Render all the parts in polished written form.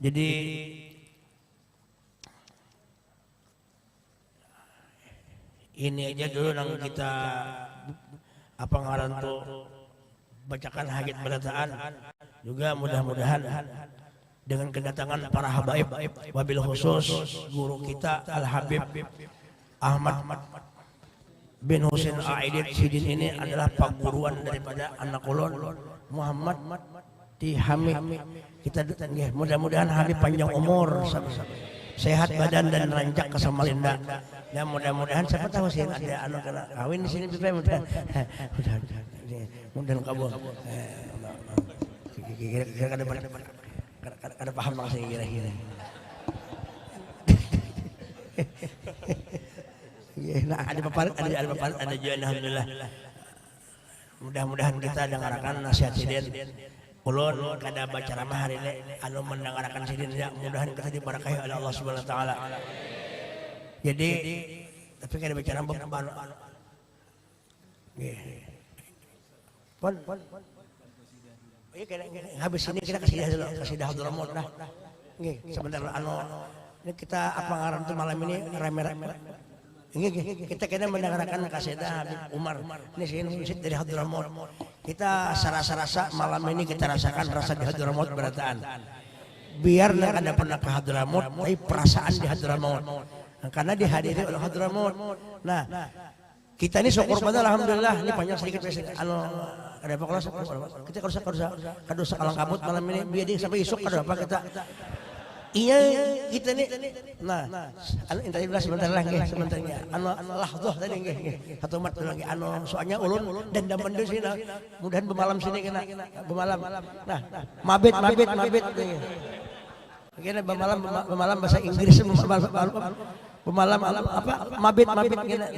Jadi ini aja dulu yang kita apa ngaran tuh bacakan hajat berataan juga mudah-mudahan dengan kedatangan para habaib wabil khusus guru kita Al Habib Ahmad bin Husain Aidit Sidin ini adalah paguruan daripada anak ulun Muhammad di Hamid. Kita mudah-mudahan Habib panjang umur, sehat badan dan rancak ke Samarinda. Dan mudah-mudahan siapa tahu sih ada anak kena kawin di sini mudah-mudahan kabul. Kira-kira kada paham maksudnya kira-kira. Nah, ada paparit, ada juga alhamdulillah. Mudah-mudahan kita dengarkan nasihat sidin. Ulun kada baca ceramah hari ini anu mendengarkan sidin ya, mudah-mudahan kita diberkahi oleh Allah Subhanahu wa taala. Jadi tapi kada baca ceramah ban. Nggih. Pon. Iya kada habis ini kita kasidah dulu, kasidah Hadramaut dah. Nggih, sebentar anu ini kita apa ngaran tuh malam ini rame-rame. Kita kena mendengarkan kasidah Habib Umar. Ini sih musik dari Hadramaut. Kita rasa malam ini kita rasakan rasa di Hadramaut berataan. Biar ada pernah ke Hadramaut, tapi perasaan di Hadramaut. Karena dihadiri oleh Hadramaut. Nah, kita ini syukur pada alhamdulillah. Ini panjang sedikit anu ada apa kalau kita kalau sakalang kabut malam ini biar sampai esok ada apa kita. Iya kita nih, nah, tadi bilang sebentar lagi, sebentarnya, lahdoh tadi nggih, satu mat lagi, soalnya ulun dan daman di sini, mudahan bemalam sini kena, bemalam, nah, mabit, kena bemalam bahasa Inggris, bemalam apa, mabit, kena,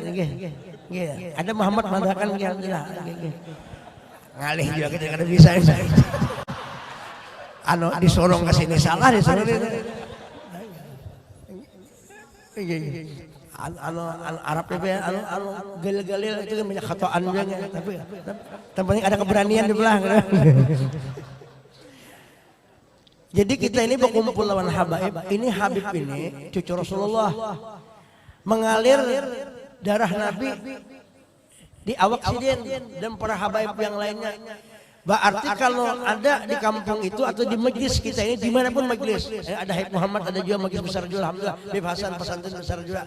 ada Muhammad mengatakan kena, ngalih juga kita kada bisa. Disorong ke sini salah disorong Arab itu galil itu kan banyak khataan juga tapi penting ada keberanian di belah. Jadi kita ini berkumpul lawan habaib. Ini Habib ini cucu Rasulullah mengalir darah Nabi di awak sidin dan para habaib yang lainnya. Berarti kalau ada di kampung itu atau di majlis kita ini dimanapun majlis, ada Habib Muhammad, ada juga majlis besar juga, alhamdulillah, Habib Hasan pesantren besar juga.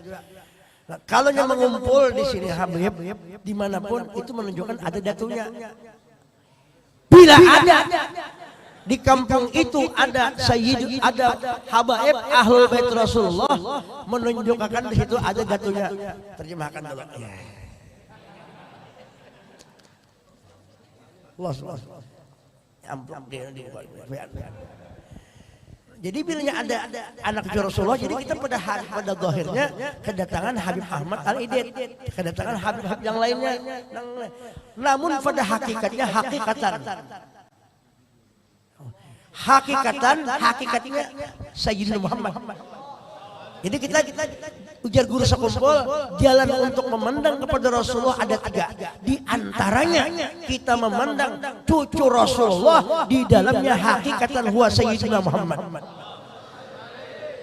Nah, kalau yang mengumpul di sini Habib dimanapun itu menunjukkan ada datunya. Bila ada di kampung itu ada sayyid, ada habaib ahlul bait Rasulullah, menunjukkan di situ ada datunya. Terjemahkan dulu. Jadi bilanya ada anak cucu Rasulullah, jadi kita pada zahirnya kedatangan Habib Ahmad Al-Idit, kedatangan Habib yang lainnya. Namun pada hakikatnya hakikatnya Sayyidina Muhammad. Jadi kita ujar guru sekumpul jalan untuk memandang kepada Rasulullah ada 3. Di antaranya kita memandang cucu Rasulullah di dalamnya hakikatan huwa Sayyidina Muhammad.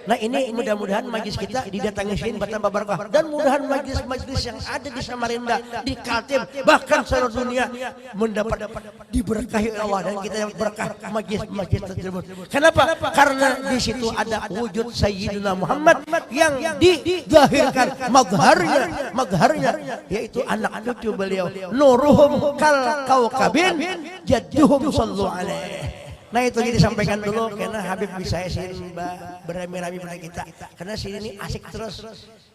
Nah ini mudah-mudahan majlis kita didatangi sini bertambah barakah dan mudahan majlis-majlis yang ada di Samarinda, di Kaltim, bahkan seluruh dunia mendapat diberkahi Allah dan kita berkah majlis-majlis tersebut. Kenapa? Karena di situ ada wujud Sayyidina Muhammad yang dizahirkan mazharnya yaitu anak cucu beliau. Nuruhum kal kaukabin jadduhum sallu alaihi. Nah itu jadi disampaikan dulu karena Habib bisa sini beramai-ramai pada kita. Karena sini ini asik terus.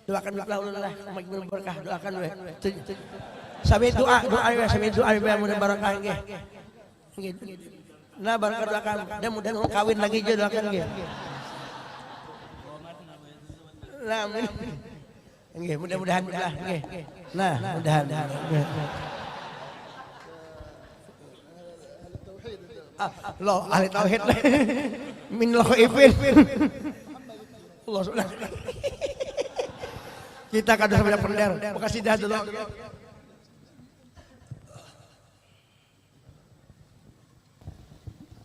Doakan Allah majmul berkah, doakan we. Sampai doa mudah barokah nggih. Nah barokah doakan dan mudah-mudahan kawin lagi juga doakan nggih. Nah nggih mudah-mudahan nggih. Nah mudah-mudahan. Loh ahli tauhid minal khaifin Allah subhanahu kita kada sampai pender makasih dah dulu.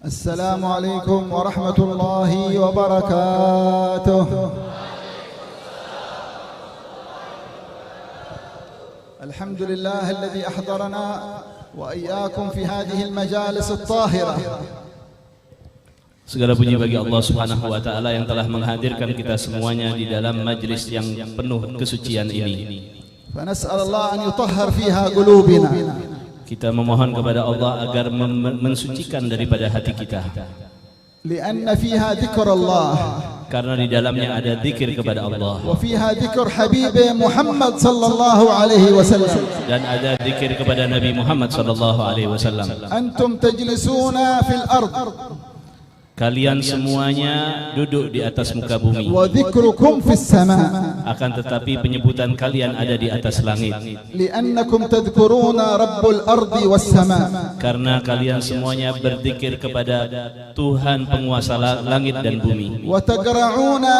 Assalamualaikum warahmatullahi wabarakatuh. Alhamdulillah alladhi ahdarana wa iyyakum fi hadhihi al-majalis at-tahirah. Segala puji bagi Allah Subhanahu wa taala yang telah menghadirkan kita semuanya di dalam majlis yang penuh kesucian ini. Fa nas'al Allah an yutahhir fiha qulubina. Kita memohon kepada Allah agar mensucikan daripada hati kita. Lianna fiha dzikr Allah. Karena di dalamnya ada zikir kepada Allah. Wa fiha dzikr Habib Muhammad sallallahu alaihi wasallam. Dan ada zikir kepada Nabi Muhammad sallallahu alaihi wasallam. Antum tajlisuna fil ard. Kalian semuanya duduk di atas muka bumi. Wa dzikrukum fis sama. Akan tetapi penyebutan kalian ada di atas langit. Li'annakum tadhkuruna rabbul ardi was sama. Karena kalian semuanya berzikir kepada Tuhan penguasa langit dan bumi. Wa tagra'una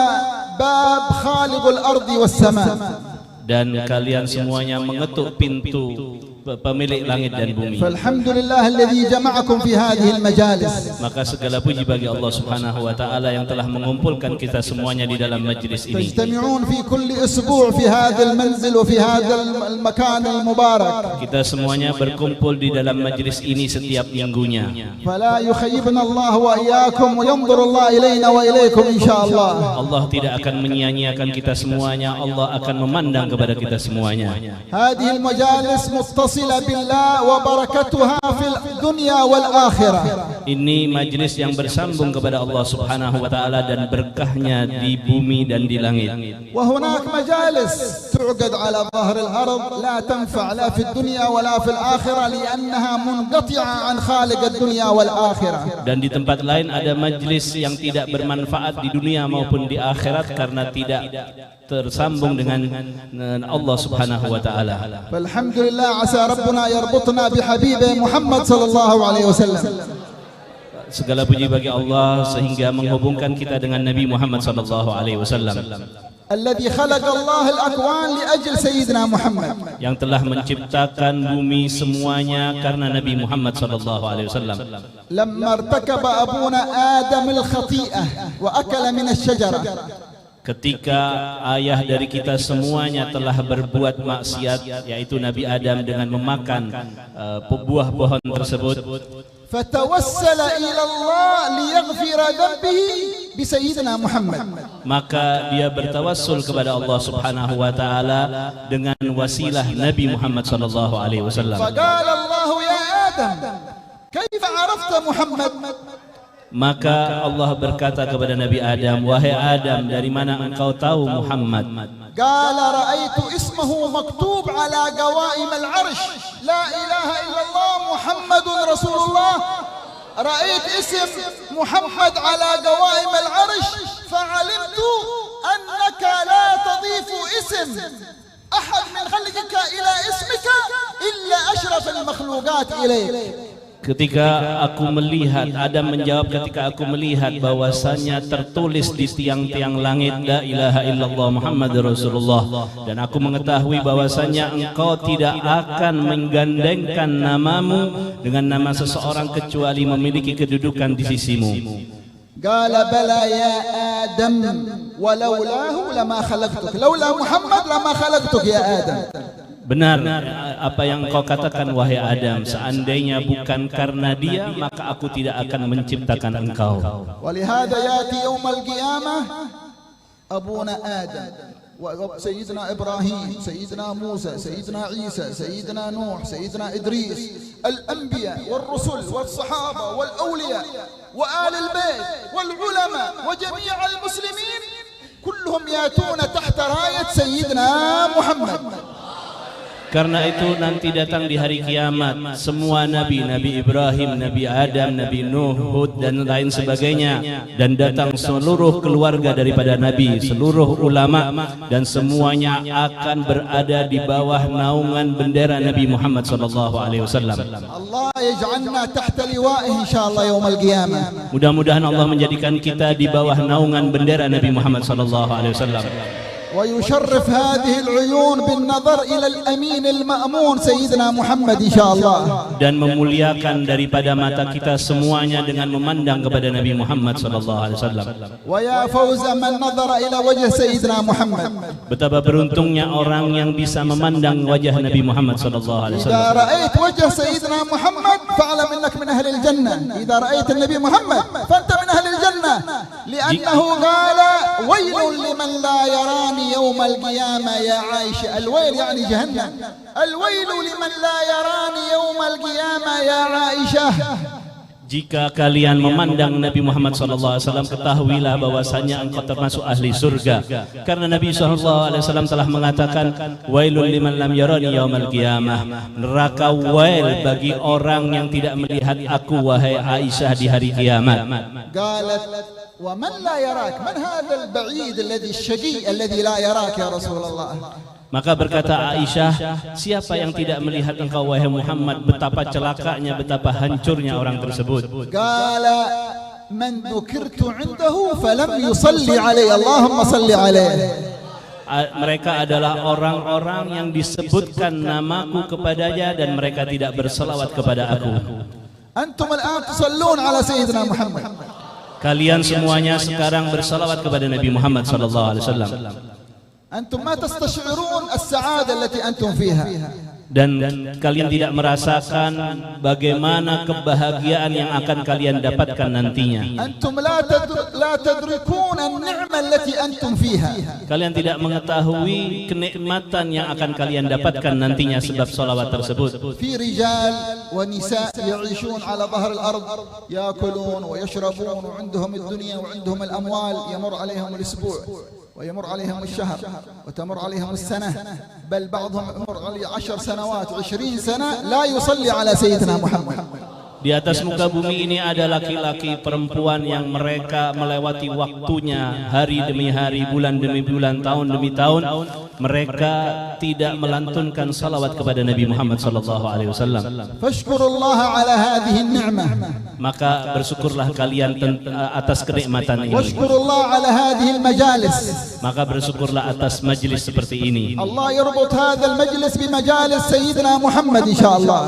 bab khaliqul ardi was sama. Dan kalian semuanya mengetuk pintu pemilik langit dan bumi. Falhamdulillah alladhi jama'akum fi hadhihi al-majalis. Maka segala puji bagi Allah Subhanahu wa taala yang telah mengumpulkan kita semuanya di dalam majlis ini. Tajtami'un fi kulli usbu' fi hadha al-manzil wa fi hadha al-makan al-mubarak. Kita semuanya berkumpul di dalam majlis ini setiap minggunya. Fala yukhayyibna Allah wa iyyakum wa yanzur Allah ilaina wa ilaikum insyaallah. Allah tidak akan menyia-nyiakan kita semuanya. Allah akan memandang kepada kita semuanya. Hadhihi al-majalis muttasila billah wa barakatuha fil dunya wal akhirah. Ini majlis yang bersambung kepada Allah Subhanahu wa taala dan berkahnya di bumi dan di langit. Wa hunak majalis tu'qad ala dhahr al-ard la tanfa' la fi dunya wala fil akhirah li'annaha munqati'a an khaliq ad-dunya wal akhirah. Dan di tempat lain ada majlis yang tidak bermanfaat di dunia maupun di akhirat karena tidak tersambung dengan Allah Subhanahu wa taala. Alhamdulillah asa rabbuna yarbutna bi habib Muhammad sallallahu alaihi wasallam. Segala puji bagi Allah sehingga menghubungkan kita dengan Nabi Muhammad sallallahu alaihi wasallam. Alladhi khalaqa Allah al-akwan li ajli sayyidina Muhammad. Yang telah menciptakan bumi semuanya karena Nabi Muhammad sallallahu alaihi wasallam. Lamma irtakaba abuna Adam al-khati'ah wa akala min asy-syajarah. Ketika ayah dari kita semuanya telah berbuat maksiat, yaitu Nabi Adam dengan memakan buah pohon tersebut, fatawassala ila Allah liyaghfira dhanbihi bi sayyidina Muhammad. Maka dia bertawassul kepada Allah Subhanahu wa taala dengan wasilah Nabi Muhammad sallallahu alaihi wasallam. Faqala Allah ya Adam, kaifa arafta Muhammad? Maka Allah berkata kepada Nabi Adam, wahai Adam, dari mana engkau tahu Muhammad? Qala ra'aitu ismahu maktub ala qawaim al-'arsh la ilaha illallah Muhammadun Rasulullah. Ra'ait ism Muhammad ala qawaim al-'arsh fa'alimtu annaka la tadhifu ism ahad min khalqika ila ismika illa ashraf al-makhluqat ilayk. Ketika aku melihat, Adam menjawab, ketika aku melihat bahwasanya tertulis di tiang-tiang langit la ilaha illallah Muhammadur Rasulullah, dan aku mengetahui bahwasanya engkau tidak akan menggandengkan namamu dengan nama seseorang kecuali memiliki kedudukan di sisimu. Qala bala ya Adam walaulahu lama khalaqtuk, laula Muhammad lama khalaqtuk ya Adam. Benar apa yang kau katakan wahai Adam, seandainya bukan karena dia maka aku tidak akan menciptakan engkau. Walihada yati yaumal qiyamah abuna Adam wa sayyidina Ibrahim, sayyidina Musa, sayyidina Isa, sayyidina Nuh, sayyidina Idris, al-anbiya wal rusul wal sahaba wal awliya wa ahli al-bayt wal ulama wa jami' al-muslimin kulluhum yatuna tahta rayat sayyidina Muhammad. Karena itu nanti datang di hari kiamat semua nabi, Nabi Ibrahim, Nabi Adam, Nabi Nuh, Hud dan lain sebagainya, dan datang seluruh keluarga daripada nabi, seluruh ulama, dan semuanya akan berada di bawah naungan bendera Nabi Muhammad sallallahu alaihi wasallam. Allah yaj'alna tahta liwa'ihi insyaallah yaumil qiyamah. Mudah-mudahan Allah menjadikan kita di bawah naungan bendera Nabi Muhammad sallallahu alaihi wasallam. ويشرف هذه العيون بالنظر إلى الأمين المأمون سيدنا محمد إن شاء الله. Dan memuliakan daripada mata kita semuanya dengan memandang kepada Nabi Muhammad sallallahu alaihi wasallam. ويا فوز من نظر إلى وجه سيدنا محمد. Betapa beruntungnya orang yang bisa memandang wajah Nabi Muhammad sallallahu alaihi إذا wasallam. رأيت وجه سيدنا محمد فاعلم إنك من أهل الجنة. إذا رأيت النبي محمد فأنت من أهل الجنة، لأنه قال ويل لمن لا يراني يوم القيامة يا عائشة. الويل يعني جهنم. الويل لمن لا يراني يوم القيامة يا عائشة. Jika kalian memandang Nabi Muhammad SAW, ketahuilah bahwasanya engkau termasuk ahli surga. Karena Nabi SAW telah mengatakan, wailul liman lam yarani yaumal qiyamah. Neraka wail bagi orang yang tidak melihat aku, wahai Aisyah, di hari kiamat. قالت ومن لا يراك من هذا البعيد الذي الشقي الذي لا يراك يا رسول الله. Maka berkata Aisyah, siapa yang tidak melihat engkau wahai Muhammad? Betapa celakanya, betapa hancurnya orang tersebut. قال من ذكرت عنده فلم يصلي علي اللهم صل عليه. Mereka adalah orang-orang yang disebutkan namaku kepadanya dan mereka tidak berselawat kepada aku. أنتم الآن تصلون على سيدنا محمد. Kalian semuanya sekarang bersalawat kepada Nabi Muhammad sallallahu alaihi wasallam. أنتم ما تستشعرون السعادة التي أنتم فيها. Dan kalian tidak merasakan bagaimana kebahagiaan yang akan kalian dapatkan nantinya. أنتم لا تدركون النعمة التي أنتم فيها. Kalian tidak mengetahui kenikmatan yang akan kalian dapatkan nantinya sebab salawat tersebut. في رجال ونساء يعيشون على ظهر الأرض يأكلون ويشربون وعندهم الدنيا وعندهم الأموال، يمر عليهم الأسبوع ويمر عليهم الشهر وتمر عليهم السنة، بل بعضهم يمر عليه 10 سنوات 20 سنة لا يصلي على سيدنا محمد. Di atas muka bumi ini ada laki-laki, perempuan yang mereka melewati waktunya hari demi hari, bulan demi bulan, tahun demi tahun. Mereka tidak melantunkan salawat kepada Nabi Muhammad sallallahu alaihi wasallam. Fashkurullah ala hadhihi an-ni'mah. Maka bersyukurlah kalian atas kenikmatan ini. Washkurullah ala hadhihi al-majalis. Maka bersyukurlah atas majlis seperti ini. Allah yarbut hadha al-majlis bi majalis sayyidina Muhammad insyaallah.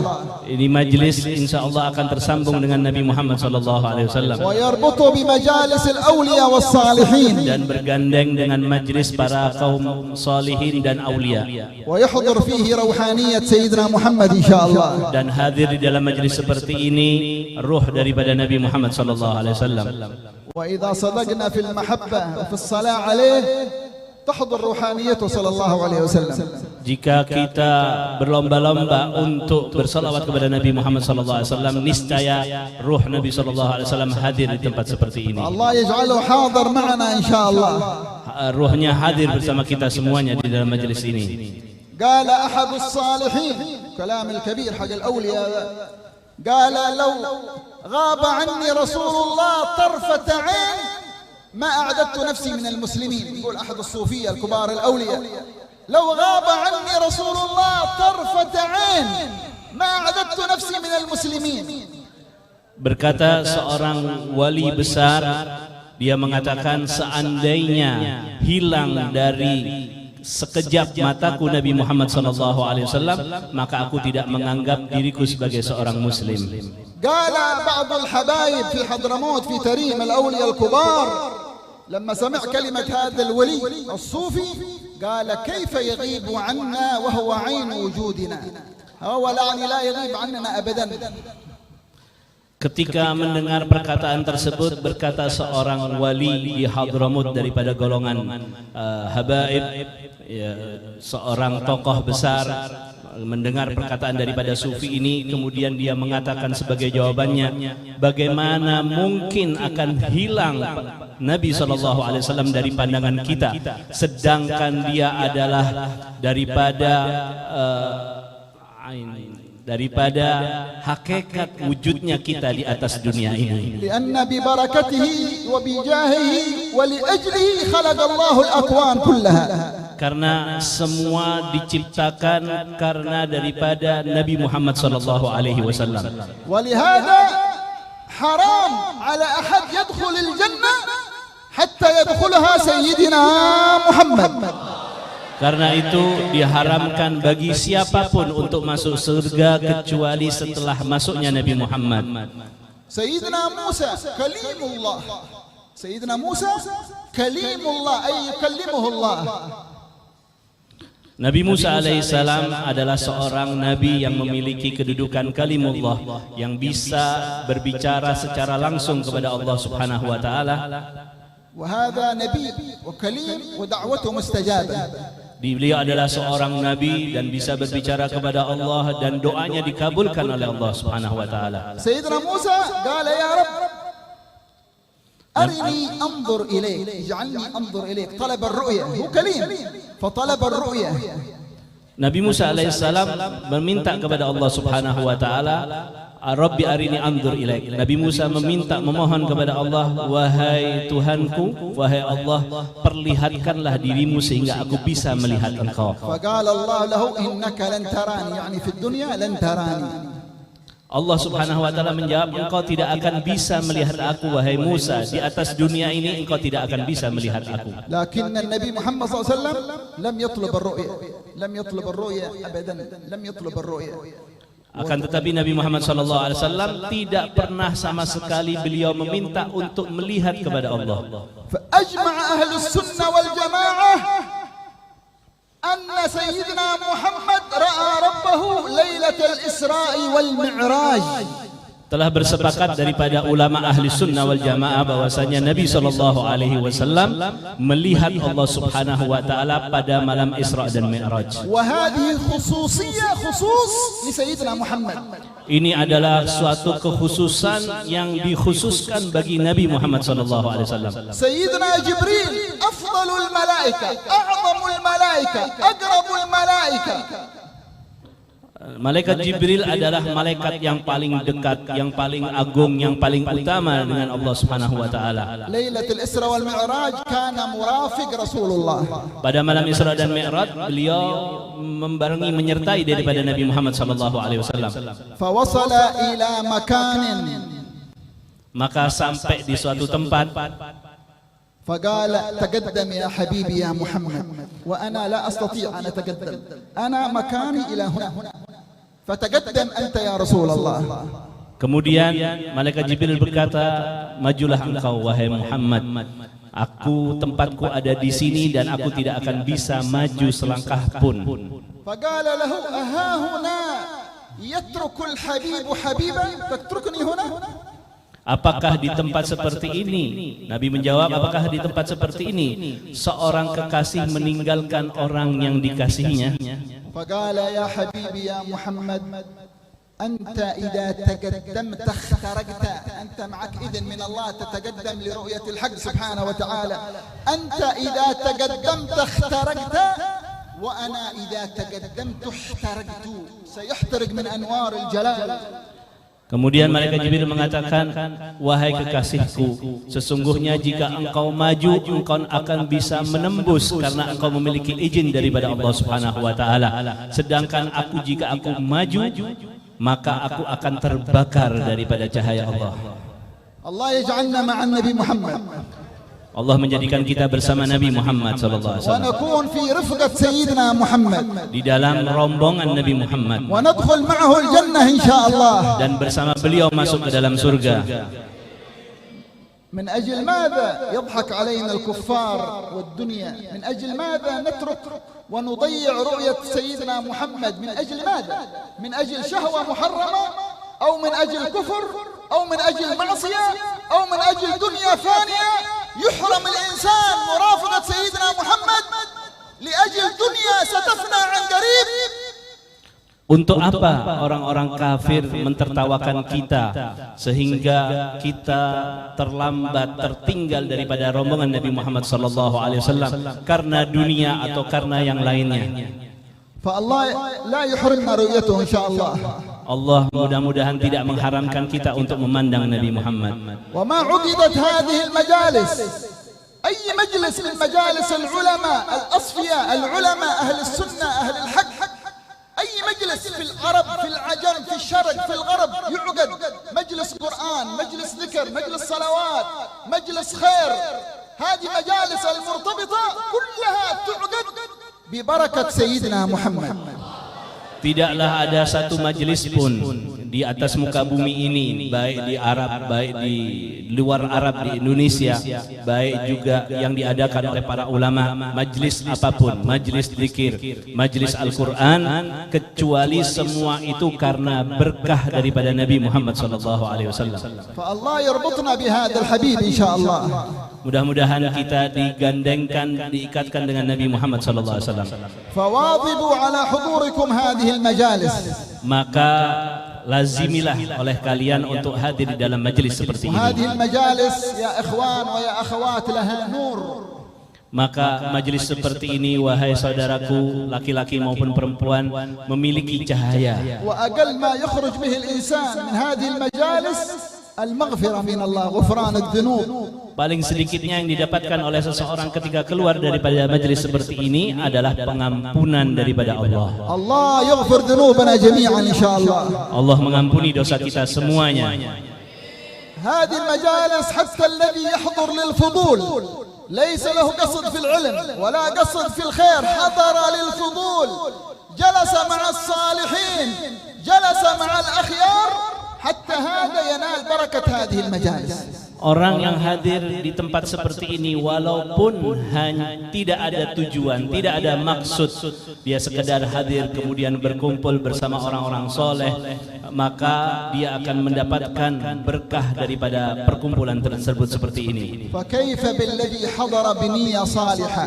Ini majlis insyaallah akan tersambung dengan Nabi Muhammad sallallahu alaihi wasallam. Wa yarbutu bi majalis al-awliya was-salihin. Dan bergandeng dengan majlis para kaum salihin dan aulia. Wa yahdhur fihi ruhaniyat sayyidina Muhammad insyaallah. Dan hadir di dalam majlis seperti ini ruh daripada Nabi Muhammad sallallahu alaihi wasallam. Wa idza sadaqna fil mahabbah wa fis salah alaihi tahdhur ruhaniyatu sallallahu alaihi wasallam. Jika kita berlomba-lomba untuk bersalawat kepada Nabi Muhammad sallallahu alaihi wasallam, niscaya ruh Nabi sallallahu alaihi wasallam hadir di tempat seperti ini. Allah yaj'aluhu hadir ma'ana insyaallah. Ruhnya hadir bersama kita semuanya di dalam majlis ini. قال أحد الصالحين كلام الكبير حق الأولياء قال لو غاب عني رسول الله طرفة عين ما أعددت نفسي من المسلمين. يقول أحد الصوفية الكبار الأولياء لو غاب عني رسول الله طرفة عين ما أعددت نفسي من المسلمين. Berkata seorang wali besar, dia mengatakan seandainya hilang dari sekejap mataku Nabi Muhammad sallallahu alaihi wasallam, maka aku tidak menganggap diriku sebagai seorang muslim. قال بعض الحبايب في حضرموت في تريم الأولياء الكبار لما سمع كلمة هذا الولي الصوفي قال كيف يغيب عنا وهو عين وجودنا. هو يعني لا يغيب عننا أبدا. Ketika mendengar perkataan tersebut, berkata seorang wali di Hadramut daripada golongan habaib, ya, seorang tokoh besar, mendengar perkataan daripada sufi ini, kemudian dia mengatakan sebagai jawabannya, bagaimana mungkin akan hilang Nabi SAW dari pandangan kita, sedangkan dia adalah daripada hakikat wujudnya kita di atas dunia ini. Lianna bi barakatihi wa bi jahihi wa li ajlihi khalaqallahu al-akwan kullaha. Karena semua diciptakan karena daripada Nabi Muhammad sallallahu alaihi wasallam. Wa li hadha haram ala ahad yadkhul al-jannah hatta yadkhulaha sayyidina Muhammad. Karena itu diharamkan bagi siapapun untuk masuk surga kecuali setelah masuknya Nabi Muhammad. سيدنا موسى كليم الله سيدنا موسى كليم الله أي يكلمه الله. Nabi Musa alaihissalam adalah seorang nabi yang memiliki kedudukan kalimullah, yang bisa berbicara secara langsung kepada Allah Subhanahu wa taala. وهذا نبي وكليم ودعوته مستجابة. Beliau adalah seorang nabi dan bisa berbicara kepada Allah dan doanya dikabulkan oleh Allah Subhanahu wa taala. سيدنا موسى قال يا رب أرني أنظر إليك اجعلني أنظر إليك. طلب الرؤية، هو كليم فطلب الرؤية. Nabi Musa alaihissalam meminta kepada Allah Subhanahu wa taala, Rabbi arini anzur ilaik. Nabi Musa memohon kepada Allah, wahai Tuhanku, wahai Allah, perlihatkanlah dirimu sehingga aku bisa melihat Engkau. فقال الله له إنك لن تراني يعني في الدنيا لن تراني. Allah Subhanahu wa taala menjawab, engkau tidak akan bisa melihat aku wahai Musa, di atas dunia ini engkau tidak akan bisa melihat aku. لكن النبي محمد صلى الله عليه وسلم لم يطلب الرؤية، لم يطلب الرؤية أبدا، لم يطلب الرؤية. Akan tetapi Nabi Muhammad SAW tidak pernah sama sekali beliau meminta untuk melihat kepada Allah. فأجمع أهل السنة والجماعة أن سيدنا محمد رأى ربه ليلة الإسراء والمعراج. Telah bersepakat daripada ulama ahli sunnah wal jamaah bahwasanya Nabi SAW melihat Allah Subhanahu wa taala pada malam Isra dan Mi'raj. وهذه خصوصية خصوص لسيدنا محمد. Ini adalah suatu kekhususan yang dikhususkan bagi Nabi Muhammad SAW. سيدنا جبريل أفضل الملائكة، أعظم الملائكة، أقرب الملائكة. Malaikat Jibril adalah malaikat yang paling dekat, yang paling agung, yang paling utama dengan Allah Subhanahu wa taala. ليلة الإسراء والمعراج كان مرافق رسول الله. Pada malam Isra dan Mi'raj beliau membarengi menyertai daripada Nabi Muhammad sallallahu alaihi wasallam. فوصل إلى مكان Maka sampai di suatu tempat, فقال تقدم يا حبيبي يا محمد وأنا لا أستطيع أن أتقدم، أنا مكاني إلى هنا، فتقدم أنت يا رسول الله. kemudian malaikat Jibril berkata, majulah engkau wahai Muhammad. Aku tempatku ada di sini dan aku tidak akan bisa maju selangkah pun. فقال له أها هنا يترك الحبيب حبيبا تتركني هنا. Apakah di tempat seperti ini? Nabi menjawab, apakah di tempat seperti ini seorang kekasih meninggalkan orang yang dikasihinya? فقال يا حبيبي يا محمد أنت إذا تقدمت اخترقت، أنت معك إذن من الله تتقدم لرؤية الحق سبحانه وتعالى. أنت إذا تقدمت اخترقت وأنا إذا تقدمت احترقت، سيحترق من أنوار الجلال. Kemudian malaikat Jibril mengatakan, wahai kekasihku, sesungguhnya jika engkau maju, engkau akan bisa menembus karena engkau memiliki izin daripada Allah Subhanahu wa taala. Sedangkan aku, jika aku maju, maka aku akan terbakar daripada cahaya Allah. Allah yaj'alna ma'an Nabi Muhammad. Allah menjadikan kita bersama Nabi Muhammad sallallahu alaihi wasallam. ونكون في رفقة سيدنا محمد. Di dalam rombongan Nabi Muhammad. وندخل معه الجنة إن شاء الله. Dan bersama beliau masuk ke dalam surga. من أجل ماذا يضحك علينا الكفار والدنيا؟ من أجل ماذا نترك ونضيع رؤية سيدنا محمد؟ من أجل ماذا؟ من أجل شهوة محرمة أو من أجل كفر أو من أجل معصية أو من أجل دنيا فانية؟ يحرم الإنسان مرافقة سيدنا محمد لأجل دنيا ستفنى عن قريب. Untuk apa orang-orang kafir mentertawakan kita sehingga kita terlambat, tertinggal daripada rombongan Nabi Muhammad SAW karena dunia atau karena yang lainnya? فالله لا يحرمنا رؤيته إن شاء الله. Allah mudah-mudahan tidak mengharamkan kita untuk memandang Nabi Muhammad. وما عقدت هذه المجالس، أي مجلس من مجالس العلماء الأصفياء، العلماء أهل السنة أهل الحق، أي مجلس في العرب في العجم في الشرق في الغرب يعقد مجلس قرآن، مجلس ذكر، مجلس صلوات، مجلس خير. هذه مجالس المرتبطة كلها تعقد ببركة سيدنا محمد. Tidaklah ada satu majelis pun di atas muka bumi ini, baik di Arab, baik di luar Arab, di Indonesia, baik juga yang diadakan oleh para ulama, majelis apapun, majelis zikir, majelis Al-Quran, kecuali semua itu karena berkah daripada Nabi Muhammad SAW. فالله يربطنا بهذا الحبيب إن شاء الله. Mudah-mudahan kita digandengkan, diikatkan dengan Nabi Muhammad SAW. فواظبوا على حضوركم هذه المجالس. Maka lazimilah oleh kalian untuk hadir di dalam majelis seperti ini. هذه المجالس يا إخوان ويا أخوات لها نور. Maka majelis seperti ini, wahai saudaraku, laki-laki maupun perempuan, memiliki cahaya. وأقل ما يخرج به الإنسان من هذه المجالس المغفرة من الله، غفران الذنوب. Paling sedikitnya yang didapatkan oleh seseorang ketika keluar daripada majelis seperti ini adalah pengampunan daripada Allah. الله يغفر ذنوبنا جميعا إن شاء الله. Allah mengampuni dosa kita semuanya. هذه المجالس حتى الذي يحضر للفضول ليس له قصد في العلم ولا قصد في الخير، حضر للفضول، جلس مع الصالحين، جلس مع الأخيار، حتى هذا ينال بركة هذه المجالس. Orang yang hadir di tempat seperti ini walaupun tidak ada tujuan, tidak ada maksud, dia sekedar hadir kemudian berkumpul bersama orang-orang soleh, maka dia akan mendapatkan berkah daripada perkumpulan tersebut seperti ini. فكيف بالذي حضر بنية صالحة؟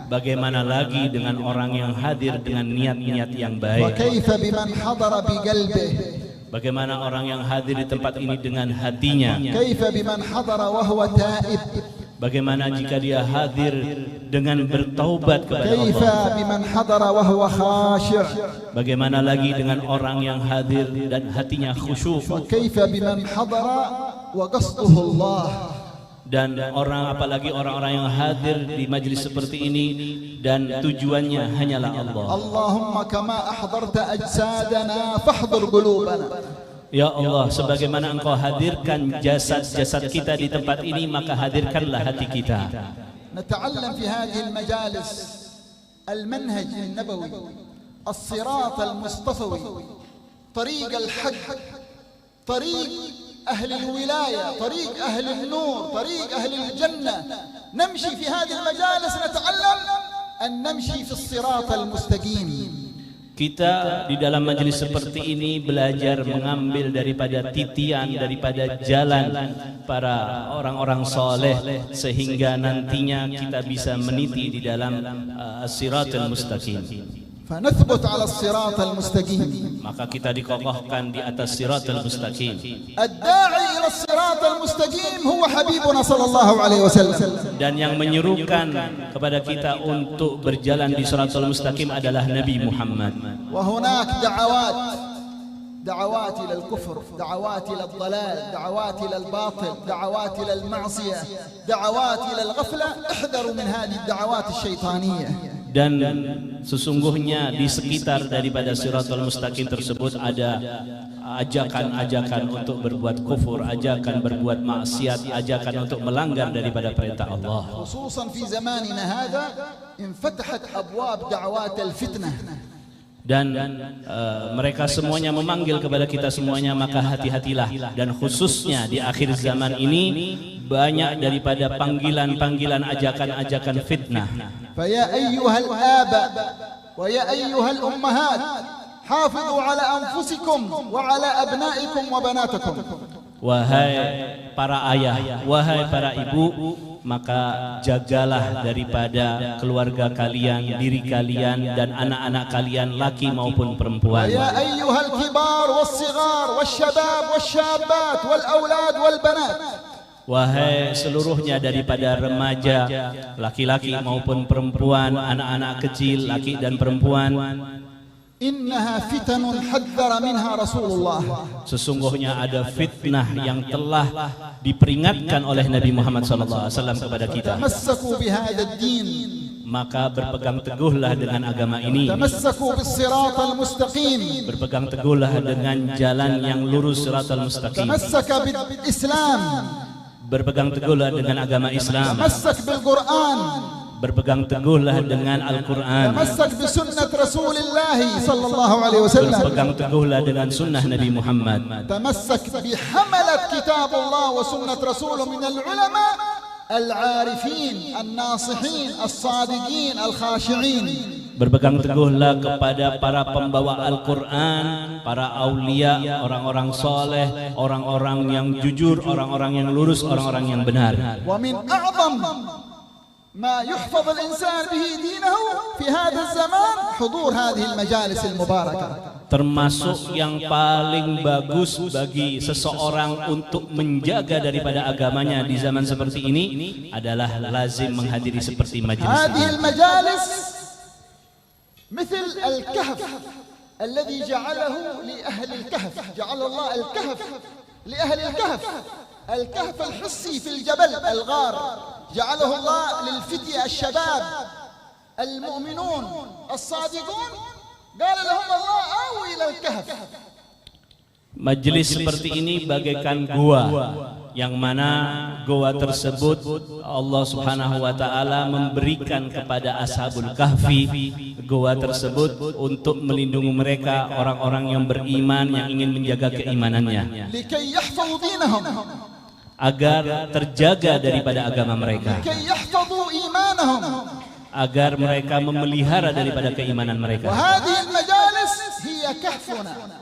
Bagaimana lagi dengan orang yang hadir dengan niat-niat yang baik? وكيف بمن حضر بقلبه؟ Bagaimana orang yang hadir di tempat ini dengan hatinya? كيف بمن حضر وهو تائب؟ Bagaimana jika dia hadir dengan bertaubat kepada كيف Allah? بمن حضر وهو خاشع؟ Bagaimana lagi dengan orang yang hadir dan hatinya khusyuk? وكيف بمن حضر وقصده الله؟ Dan orang, apalagi orang-orang yang hadir di majelis seperti ini dan tujuannya hanyalah Allah. اللهم كما أحضرت أجسادنا فاحضر قلوبنا. Ya Allah, sebagaimana Engkau hadirkan jasad-jasad kita di tempat ini, maka hadirkanlah hati kita. نتعلم في هذه المجالس المنهج النبوي، الصراط المصطفوي، طريق الحق، طريق أهل الولاية، طريق أهل النور، طريق أهل الجنة. نمشي في هذه المجالس نتعلم أن نمشي في الصراط المستقيم. Kita di dalam majelis seperti ini belajar mengambil daripada titian, daripada jalan para orang-orang soleh, sehingga nantinya kita bisa meniti di dalam as-siratal mustaqim. فنثبت على الصراط المستقيم. Maka kita dikokohkan di atas siratal mustaqim. الداعي إلى الصراط المستقيم هو حبيبنا صلى الله عليه وسلم. Dan yang menyuruhkan kepada kita untuk berjalan di siratal mustaqim adalah Nabi Muhammad. وهناك دعوات إلى الكفر، دعوات إلى الضلال، دعوات إلى الباطل، دعوات إلى المعصية، دعوات إلى الغفلة. احذروا من هذه الدعوات الشيطانية. Dan sesungguhnya di sekitar daripada siratal mustaqim tersebut ada ajakan-ajakan untuk berbuat kufur, ajakan berbuat maksiat, ajakan untuk melanggar daripada perintah Allah. خصوصا في زماننا هذا انفتحت أبواب دعوات الفتنة. Dan mereka semuanya memanggil kepada kita semuanya, maka hati-hatilah. Dan khususnya di akhir zaman ini banyak daripada panggilan-panggilan, ajakan-ajakan fitnah. فيا أيها الآباء ويا أيها الأمهات حافظوا على أنفسكم وعلى أبنائكم وبناتكم. Wahai para ayah, wahai para ibu, maka jagalah daripada keluarga kalian, diri kalian dan anak-anak kalian, laki maupun perempuan. ويا أيها الكبار والصغار والشباب والشابات والأولاد والبنات. Wahai seluruhnya daripada remaja, laki-laki maupun perempuan, anak-anak kecil, laki dan perempuan. إنها فتن حذر منها رسول الله. Sesungguhnya ada fitnah yang telah diperingatkan oleh Nabi Muhammad SAW kepada kita. تمسكوا بهذا الدين. Maka berpegang teguhlah dengan agama ini. تمسكوا بالصراط المستقيم. Berpegang teguhlah dengan jalan yang lurus, siratal mustaqim. تمسك بالإسلام. Berpegang teguhlah dengan agama Islam. تمسك بالقرآن. berpegang teguhlah dengan Al-Quran, تمسك بسنة رسول الله صلى الله عليه وسلم, berpegang teguhlah dengan sunnah Nabi Muhammad, تمسك بحملة كتاب الله وسنة رسوله من العلماء العارفين الناصحين الصادقين الخاشعين. berpegang teguhlah kepada para pembawa Al-Quran, para aulia, orang-orang soleh, orang-orang yang jujur, orang-orang yang lurus, orang-orang yang benar. ومن أعظم ما يحفظ الإنسان به دينه في هذا الزمان حضور هذه المجالس المباركة. Termasuk yang paling bagus bagi seseorang untuk menjaga daripada agamanya di zaman seperti ini adalah lazim menghadiri seperti majelis هذه ini. المجالس مثل الكهف الذي جعله لأهل الكهف، جعل الله الكهف لأهل الكهف، الكهف الحسي في الجبل الغار جعله الله للفتية الشباب المؤمنون الصادقون، قال لهم الله آووا إلى الكهف. Majelis seperti ini bagaikan gua, yang mana gua tersebut Allah Subhanahu wa taala memberikan kepada Ashabul Kahfi gua tersebut untuk melindungi mereka, orang-orang yang beriman yang ingin menjaga keimanannya, لكي يحفظوا دينهم، agar terjaga daripada agama mereka, لكي يحفظوا إيمانهم. agar mereka memelihara daripada keimanan mereka. وهذه المجالس هي كهفنا.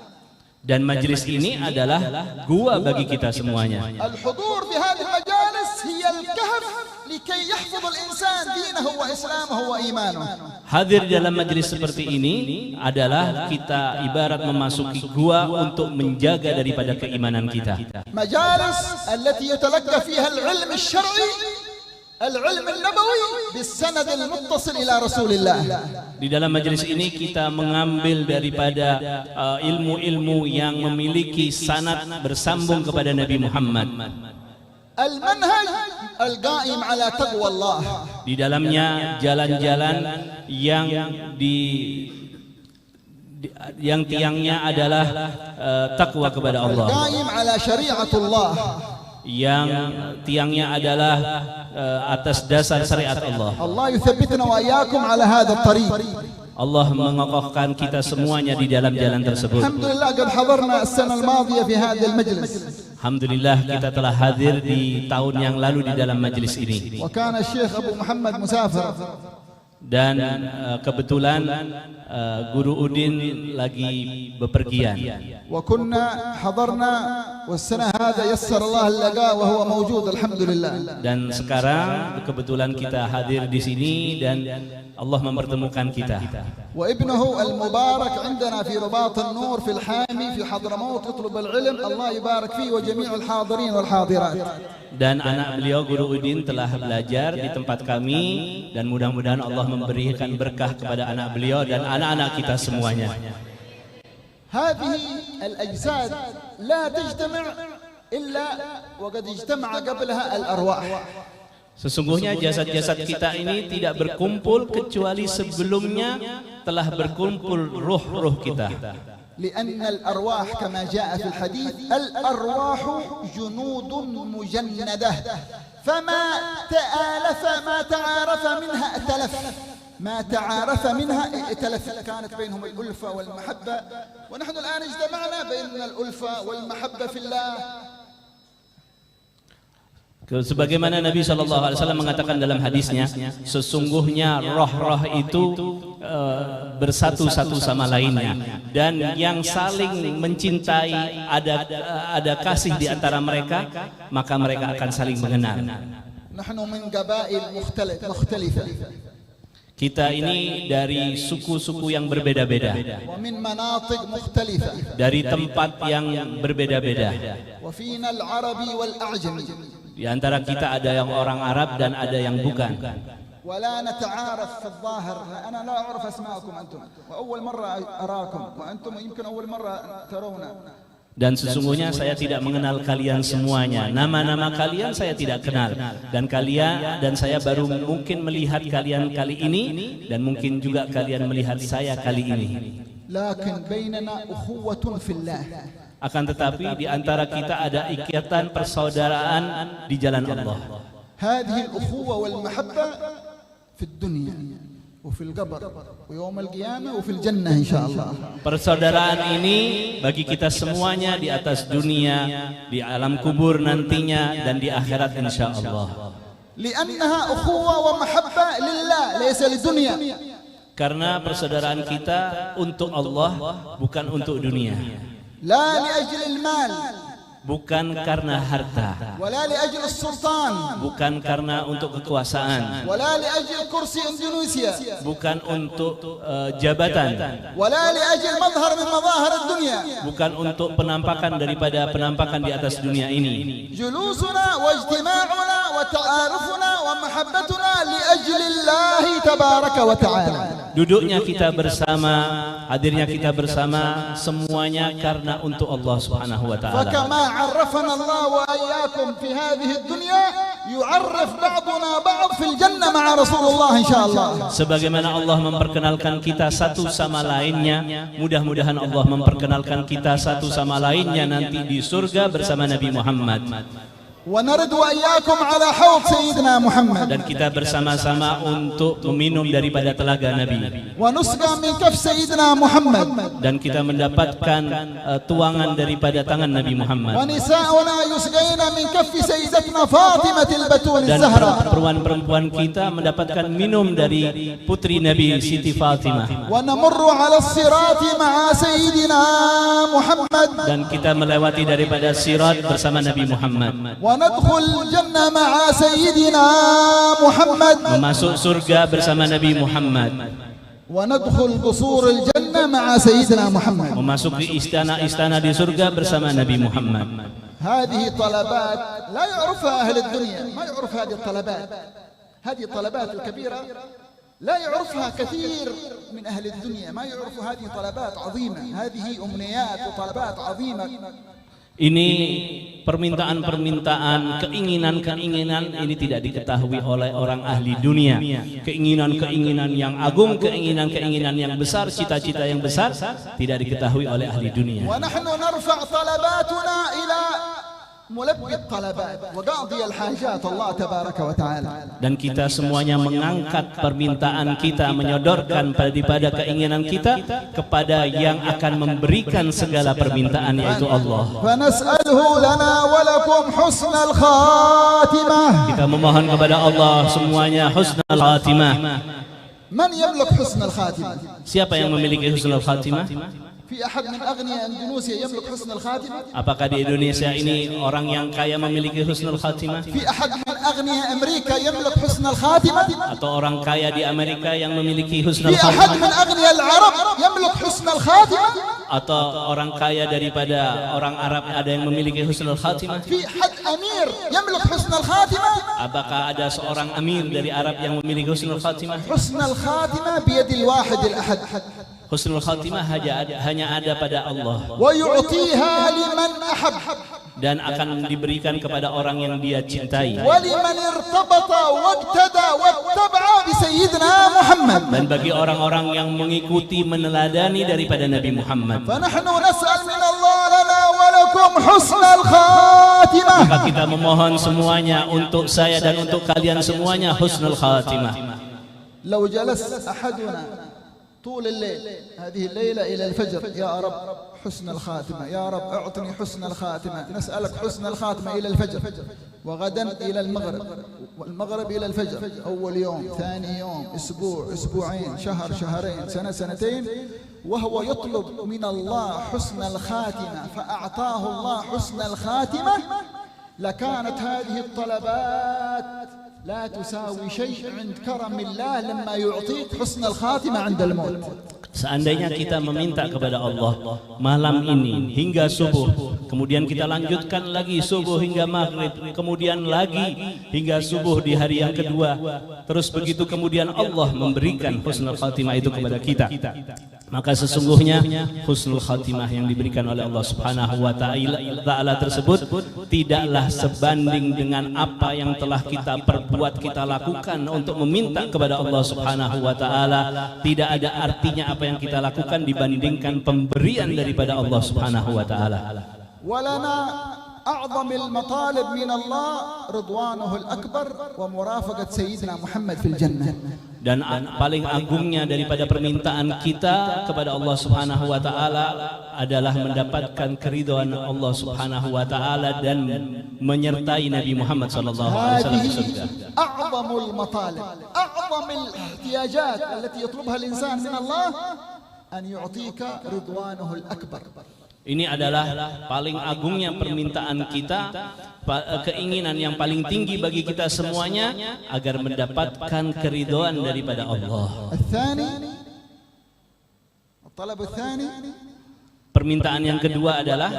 Dan majelis ini adalah gua bagi kita semuanya. الحضور في هذه المجالس هي الكهف لكي يحفظ الإنسان دينه وإسلامه وإيمانه. Hadir dalam majelis seperti ini adalah kita ibarat memasuki gua untuk menjaga daripada keimanan kita. مجالس التي يتلقى فيها العلم الشرعي العلم النبوي بالسند المتصل إلى رسول الله. Di dalam majelis ini kita mengambil daripada ilmu-ilmu yang memiliki sanad bersambung kepada Nabi Muhammad. المنهج القائم على تقوى الله. Di dalamnya jalan-jalan yang tiangnya adalah takwa kepada Allah, القائم على شريعة الله. yang tiangnya adalah atas dasar syariat Allah. الله يثبتنا وإياكم على هذا الطريق. Allah mengokohkan kita semuanya di dalam jalan tersebut. الحمد لله قد حضرنا السنة الماضية في هذا المجلس. Alhamdulillah kita telah hadir di tahun yang lalu di dalam majelis ini. وكان الشيخ أبو محمد مسافر. Dan kebetulan Guru Udin lagi bepergian. وكنا حضرنا والسنة هذا يسر الله اللقاء وهو موجود الحمد لله. Dan sekarang kebetulan kita hadir di sini dan Allah mempertemukan kita. وابنه المبارك عندنا في رباط النور في الحامي في حضرموت يطلب العلم، الله يبارك فيه وجميع الحاضرين والحاضرات. Dan anak beliau Guru Udin telah belajar di tempat kami dan mudah-mudahan Allah memberikan berkah kepada anak beliau dan anak-anak kita semuanya. هذه الأجساد لا تجتمع إلا وقد اجتمع قبلها الأرواح. Sesungguhnya jasad-jasad kita ini tidak berkumpul kecuali sebelumnya telah berkumpul ruh-ruh kita. لأن الأرواح كما جاء في الحديث الأرواح جنود مجندة فما تآلف ما تعارف منها ائتلف، ما تعارف منها ائتلف، كانت بينهم الألفة والمحبة، ونحن الآن اجتمعنا بين الألفة والمحبة في الله. Sebagaimana Nabi SAW mengatakan dalam hadisnya, sesungguhnya roh-roh itu bersatu satu sama lainnya, dan yang saling mencintai ada kasih di antara mereka, maka mereka akan saling mengenal. نحن من قبائل مختلفة. Kita ini dari suku-suku yang berbeda-beda, ومن مناطق مختلفة. dari tempat yang berbeda-beda. وفينا العربي والأعجمي. Di antara kita ada yang orang Arab dan ada yang bukan. ولا نتعارف في الظاهر، أنا لا أعرف أسماءكم أنتم وأول مرة أراكم وأنتم يمكن أول مرة ترونا. Dan sesungguhnya saya tidak mengenal kalian semuanya. Nama-nama kalian saya tidak kenal. Dan kalian dan saya baru mungkin melihat kalian kali ini dan mungkin juga kalian melihat saya kali ini. لكن بيننا أخوة في الله. Akan tetapi di antara kita ada ikatan persaudaraan di jalan Allah. هذه الأخوة والمحبة في الدنيا وفي القبر ويوم القيامة وفي الجنة إن شاء الله. Persaudaraan ini bagi kita semuanya di atas dunia, di alam kubur nantinya, dan di akhirat insyaallah. لأنها أخوة ومحبة لله ليس للدنيا. Karena persaudaraan kita untuk Allah, bukan untuk dunia. لا لأجل المال Bukan karena harta, ولا لأجل السلطان bukan karena untuk kekuasaan, ولا لأجل كرسي إندونيسيا bukan untuk jabatan, ولا لأجل مظهر من مظاهر الدنيا. bukan untuk penampakan daripada penampakan di atas dunia ini. جلوسنا واجتماعنا وتعارفنا ومحبتنا لأجل الله تبارك وتعالى. Duduknya kita bersama, hadirnya kita bersama, semuanya karena untuk Allah Subhanahu wa taala. فكما عرفنا الله وإياكم في هذه الدنيا يعرف بعضنا بعض في الجنة مع رسول الله إن شاء الله. Sebagaimana Allah memperkenalkan kita satu sama lainnya, mudah-mudahan Allah memperkenalkan kita satu sama lainnya nanti di surga bersama Nabi Muhammad. ونرد وإياكم على حوض سيدنا محمد. Dan kita bersama-sama untuk meminum daripada telaga Nabi. ونسقى من كف سيدنا محمد. Dan kita mendapatkan tuangan daripada tangan Nabi Muhammad. ونساؤنا يسقين من كف سيدتنا فاطمة البتول Dan الزهراء. perempuan-perempuan kita mendapatkan minum dari putri Nabi Siti Fatimah. ونمر على الصراط مع سيدنا محمد. Dan kita melewati daripada sirat bersama Nabi Muhammad. وندخل الجنة مع سيدنا محمد. Masuk surga bersama Nabi Muhammad. وندخل قصور الجنة مع سيدنا محمد. Memasuki istana-istana di surga bersama Nabi Muhammad. هذه طلبات لا يعرفها أهل الدنيا، ما يعرف هذه الطلبات. هذه الطلبات الكبيرة لا يعرفها كثير من أهل الدنيا، ما يعرفوا هذه طلبات عظيمة، هذه أمنيات وطلبات عظيمة. Ini permintaan-permintaan, keinginan-keinginan ini tidak diketahui oleh orang ahli dunia. Keinginan-keinginan yang agung, keinginan-keinginan yang besar, cita-cita yang besar tidak diketahui oleh ahli dunia. ونحن نرفع طلباتنا إلى ملبي الطلبات وقاضي الحاجات الله تبارك وتعالى. Dan kita semuanya mengangkat permintaan kita, menyodorkan daripada keinginan kita kepada yang akan memberikan segala permintaan, yaitu Allah. فنسأله لنا ولكم حسن الخاتمة. Kita memohon kepada Allah semuanya husnul khatimah. من يملك حسن الخاتمة؟ Siapa yang memiliki husnul khatimah? في أحد من أغنياء إندونيسيا يملك حسن الخاتمة؟ Apakah di Indonesia ini orang yang kaya memiliki husnul khatimah? في أحد من أغنياء أمريكا يملك حسن الخاتمة؟ Atau orang kaya di Amerika yang memiliki husnul في أحد من khatimah? أغنياء العرب يملك حسن الخاتمة؟ Atau orang kaya daripada orang Arab ada yang memiliki husnul khatimah? في حد أمير يملك حسن الخاتمة؟ Apakah ada seorang amir dari Arab yang memiliki husnul khatimah? حسن الخاتمة بيد الواحد الأحد. Husnul khatimah hanya ada pada Allah, ويعطيها لمن أحب. dan akan diberikan kepada orang yang dia cintai, ولمن ارتبط واقتدى واتبع بسيدنا محمد. dan bagi orang-orang yang mengikuti, meneladani daripada Nabi Muhammad. فنحن نسأل من الله لنا ولكم حسن الخاتمة. Maka kita memohon semuanya untuk saya dan untuk kalian semuanya husnul khatimah. لو جلس أحدنا طول الليل هذه الليلة إلى الفجر يا رب حسن الخاتمة، يا رب أعطني حسن الخاتمة، نسألك حسن الخاتمة إلى الفجر، وغدا إلى المغرب، والمغرب إلى الفجر، أول يوم، ثاني يوم، أسبوع، أسبوعين، شهر، شهرين، سنة، سنتين، وهو يطلب من الله حسن الخاتمة فأعطاه الله حسن الخاتمة، لكانت هذه الطلبات لا تساوي شيء عند كرم الله لما يعطيك حسن الخاتمة عند الموت. Seandainya kita meminta kepada Allah malam ini hingga subuh, kemudian kita lanjutkan lagi subuh hingga maghrib, kemudian lagi hingga subuh di hari yang kedua, terus begitu kemudian Allah memberikan husnul khatimah itu kepada kita, maka sesungguhnya husnul khatimah yang diberikan oleh Allah Subhanahu wa taala tersebut tidaklah sebanding dengan apa yang telah kita perbuat, kita lakukan untuk meminta kepada Allah Subhanahu wa taala. Tidak ada artinya apa yang kita lakukan dibandingkan pemberian daripada Allah Subhanahu wa taala. ولنا أعظم المطالب من الله رضوانه الأكبر ومرافقة سيدنا محمد في الجنة. Dan paling agungnya daripada permintaan kita kepada Allah Subhanahu wa taala adalah mendapatkan keridhaan Allah Subhanahu wa taala dan menyertai Nabi Muhammad sallallahu alaihi wasallam di surga. A'zamul matalib, a'zamul ihtiyajat allati yatlubha al-insan min Allah an yu'tika ridwanuhul akbar. Ini adalah paling agungnya permintaan kita, keinginan yang paling tinggi bagi kita semuanya agar mendapatkan keridhaan daripada Allah. Permintaan yang kedua adalah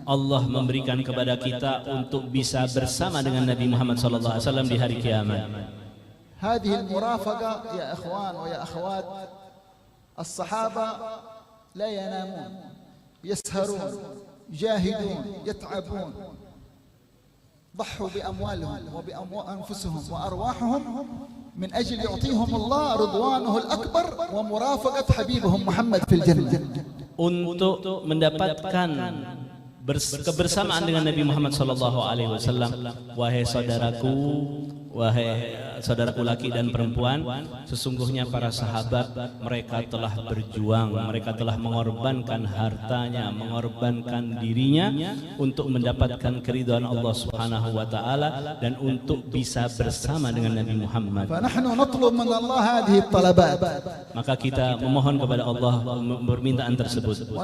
Allah memberikan kepada kita untuk bisa bersama dengan Nabi Muhammad sallallahu alaihi wasallam di hari kiamat. Hadhihi al-murafaqa ya ikhwan wa ya akhwat, الصحابة لا ينامون يسهرون يجاهدون يتعبون ضحوا بأموالهم وبأنفسهم وأرواحهم من أجل يعطيهم الله رضوانه الأكبر ومرافقة حبيبهم محمد في الجنة untuk mendapatkan kebersamaan dengan Nabi Muhammad sallallahu alaihi wasallam. Wahai saudaraku, wahai saudaraku laki dan perempuan, sesungguhnya para sahabat mereka telah berjuang, mereka telah mengorbankan hartanya, mengorbankan dirinya untuk mendapatkan keridhaan Allah Subhanahu wa taala dan untuk bisa bersama dengan Nabi Muhammad. Maka kita memohon kepada Allah permintaan tersebut.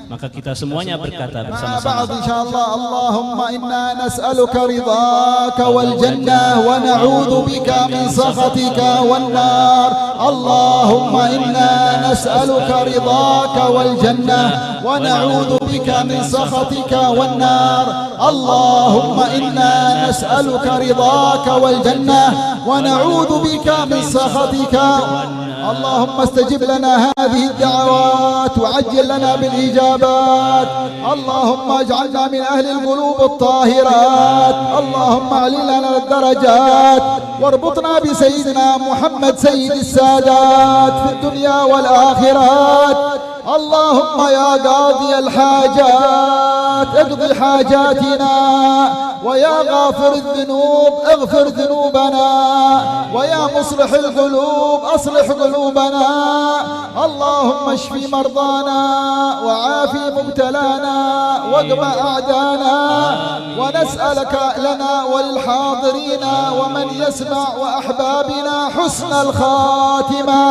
Maka kita semuanya berkata bersama-sama, Allahumma inna nas'aluka ridhaka wal jannah ونعوذ بك من سخطك والنار اللهم إنا نسألك رضاك والجنة ونعوذ بك من سخطك والنار اللهم إنا نسألك رضاك والجنة ونعوذ بك من سخطك اللهم استجب لنا هذه الدعوات وعجل لنا بالإجابات اللهم اجعلنا من أهل القلوب الطاهرات اللهم اعلي لنا الدرجات واربطنا بسيدنا محمد سيد السادات في الدنيا والآخرات اللهم يا قاضي الحاجات اقضي حاجاتنا ويا غافر الذنوب اغفر ذنوبنا ويا مصلح القلوب اصلح قلوبنا اللهم اشف مرضانا وعافي مبتلانا واقم اعدانا ونسألك لنا وللحاضرين ومن يسمع واحبابنا حسن الخاتمة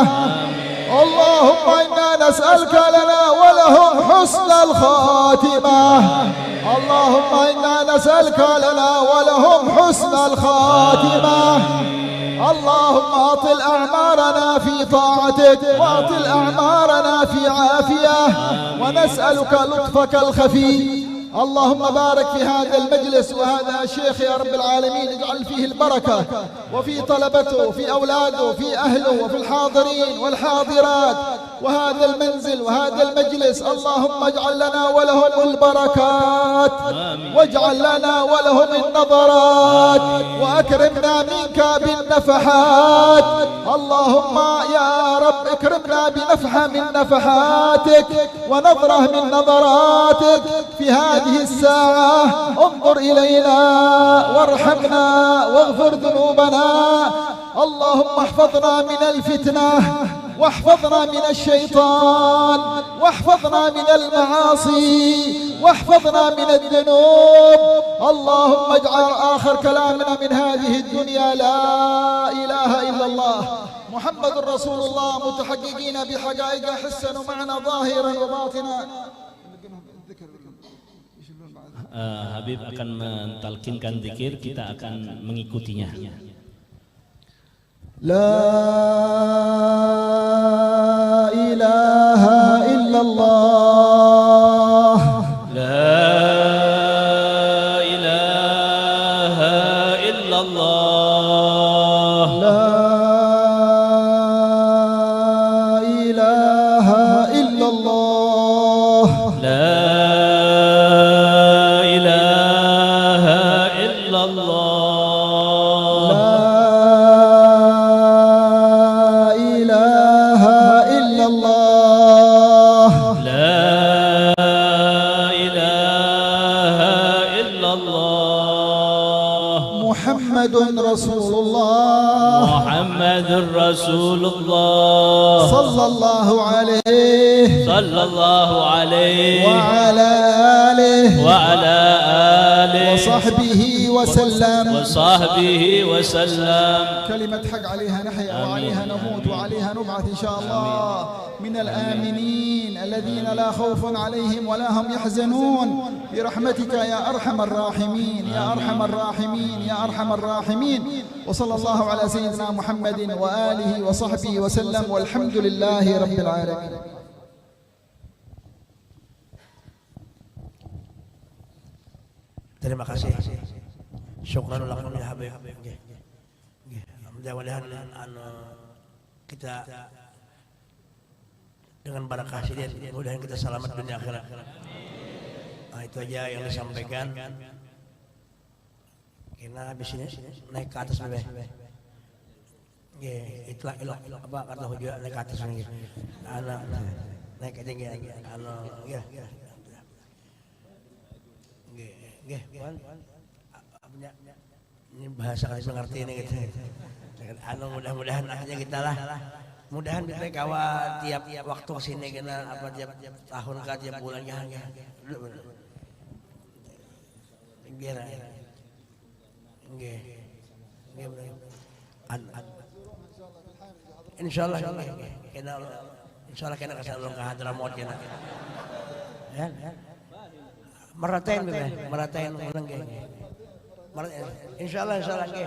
اللهم إنا نسألك لنا ولهم حسن الخاتمة اللهم إنا نسألك لنا ولهم حسن الخاتمة اللهم أطل أعمارنا في طاعتك وأطل أعمارنا في عافية ونسألك لطفك الخفي اللهم بارك في هذا المجلس وهذا الشيخ يا رب العالمين اجعل فيه البركة وفي طلبته وفي أولاده وفي أهله وفي الحاضرين والحاضرات وهذا المنزل وهذا المجلس اللهم اجعل لنا ولهم البركات واجعل لنا ولهم النظرات وأكرمنا منك بالنفحات اللهم يا رب اكرمنا بنفحة من نفحاتك ونظرة من نظراتك في هذه الساعة انظر إلينا وارحمنا واغفر ذنوبنا اللهم احفظنا من الفتنة واحفظنا من الشيطان واحفظنا من المعاصي واحفظنا من الذنوب اللهم اجعل آخر كلامنا من هذه الدنيا لا إله إلا الله محمد رسول الله متحققين بحقائق حسا معنا ظاهرا وباطنا. Habib akan mentalkinkan zikir, kita akan mengikutinya. La ilaha illallah La ilaha illallah La ilaha illallah La محمد رسول الله محمد رسول الله صلى الله عليه صلى الله عليه وعلى آله وعلى آله وصحبه وسلم وصحبه وسلم. كلمة حق عليها نحيا وعليها نموت وعليها نبعث إن شاء الله من الآمنين الذين لا خوف عليهم ولا هم يحزنون برحمتك يا أرحم الراحمين يا أرحم الراحمين يا أرحم الراحمين. وصلى الله على سيدنا محمد وآله وصحبه وسلم والحمد لله رب العالمين. Terima kasih. Syukran lakum ya Habib. Mudah-mudahan kita dengan barakah sini mudah-mudahan kita selamat dunia akhirat. Nah, itu aja yang disampaikan. Kita habis ini naik ke atas bebe. Itulah apa kata hujah naik ke atas ini. Anak naik ke tinggi ya. Ini bahasa kalian mengerti ini gitu. Mudah-mudahan akhirnya kita lah. Mudahan kita kawan tiap waktu kesini kena apa tiap tahun kah tiap bulan ya. Insyaallah kena kasih ulung ke Hadramaut kena. Meratain ulang ge. Insyaallah ge.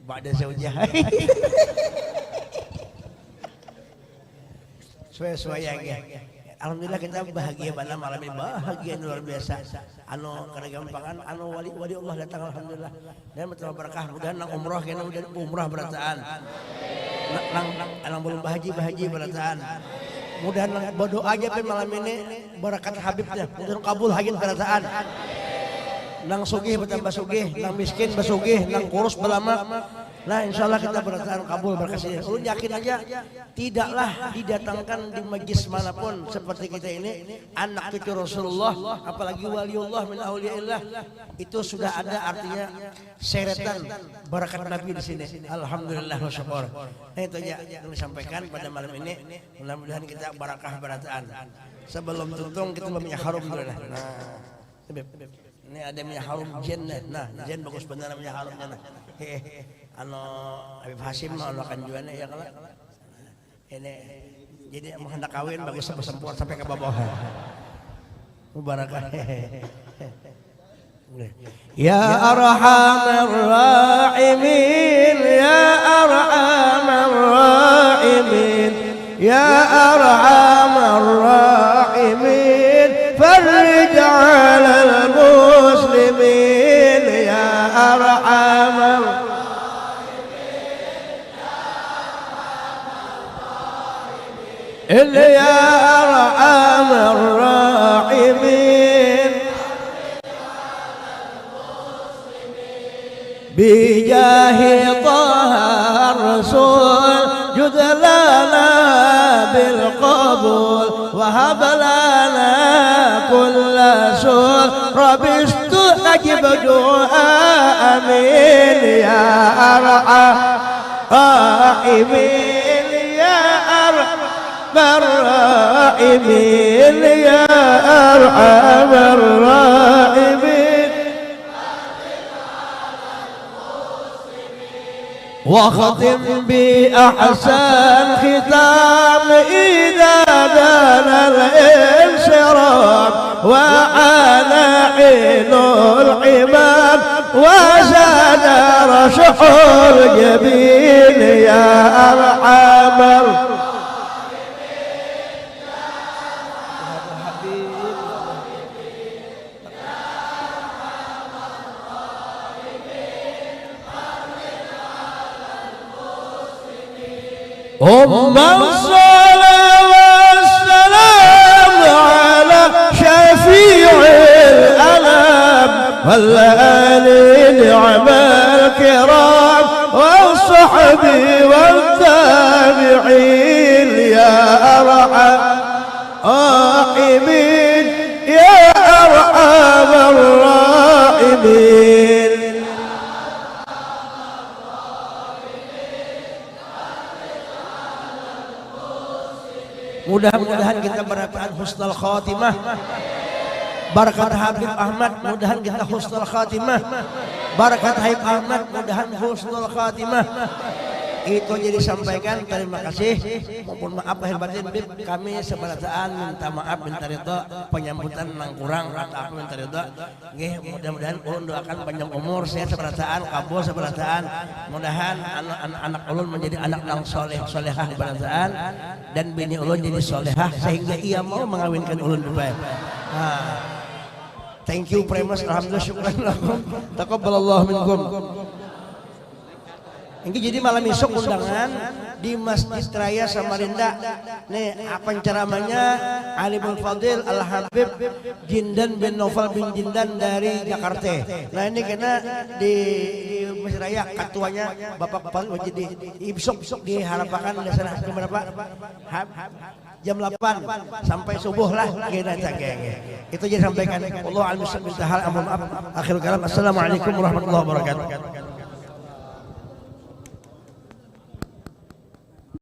Ba'da zaujah. Sesuai ge. Alhamdulillah kita bahagia pada malam ini, bahagia luar biasa. Karena gampangan wali Allah datang alhamdulillah. Dan betul berkah mudahan nang umrah kena udah umrah berataan. Nang belum bahaji berataan. Mudahan berdoa aja malam ini barakat Habibnya, mudahan kabul hajin berataan. Nang sugih bertambah sugih, nang miskin bersugih, nang kurus berlama. Nah insyaallah kita berataan kabul berkasih. Ulun yakin aja tidaklah didatangkan di majlis manapun seperti kita ini anak cucu Rasulullah, apalagi waliullah min auliyaillah, itu sudah ada artinya seretan barakat Nabi di sini. Alhamdulillah wa syukur. Nah itu aja yang disampaikan pada malam ini. Mudah-mudahan kita barakah berataan. Sebelum tutung kita mempunyai harum dulu. Nah, ini ada minyak harum jen. Nah, jen bagus benar minyak harumnya. Habib Hasim akan jualnya ya kalau ini jadi mau hendak kawin bagus sempurna sampai ke bawah. Mubarakah. Ya arhamar rahimin ya arhamar rahimin ya arhamar rahimin farij 'alal muslimin ya arhamar يا أرحم الراحمين بجاه طه الرسول جد لنا بالقبول وهب لنا كل سور رب استجب دعاء آمين يا أرحم الراحمين يا أرحم الراحمين يا أرحم الراحمين واختم بأحسن ختام إذا دان الانصراف وعلى حين الحمام وزاد رشح الجبين يا أرحم الصلاة والسلام على شفيع الأنام والآل نعم الكرام والصحب والتابعين يا أرحم الراحمين يا أرحم الراحمين Mudah-mudahan kita berataan husnul khatimah. Barakat Habib Ahmad, mudahan kita husnul khatimah. Barakat Habib Ahmad, mudahan husnul khatimah. Itu jadi sampaikan, terima kasih. Mohon maaf lahir batin, Bib. Kami seberataan minta maaf, minta ridho penyambutan nang kurang atau apa minta ridho. Nggih, mudah-mudahan ulun doakan panjang umur, saya seberataan, kabul seberataan. Mudahan anak-anak ulun menjadi anak nang solehah di berataan dan bini ulun jadi solehah sehingga ia mau mengawinkan ulun Bib. Thank you very much. Alhamdulillah, syukran lakum. Taqabbalallahu minkum. Ini jadi malam esok undangan di Masjid Raya Samarinda. Nih apa ceramahnya Alimul Fadil Al Habib Jindan bin Novel bin Jindan dari Jakarta. Nah ini karena di Masjid Raya ketuanya Bapak Paling jadi besok diharapkan di sana jam berapa? Jam 8 sampai subuh lah kita jaga. Itu jadi sampaikan. Allah al-Muslim bintahal amun ab. Akhirul kalam. Assalamualaikum warahmatullahi wabarakatuh.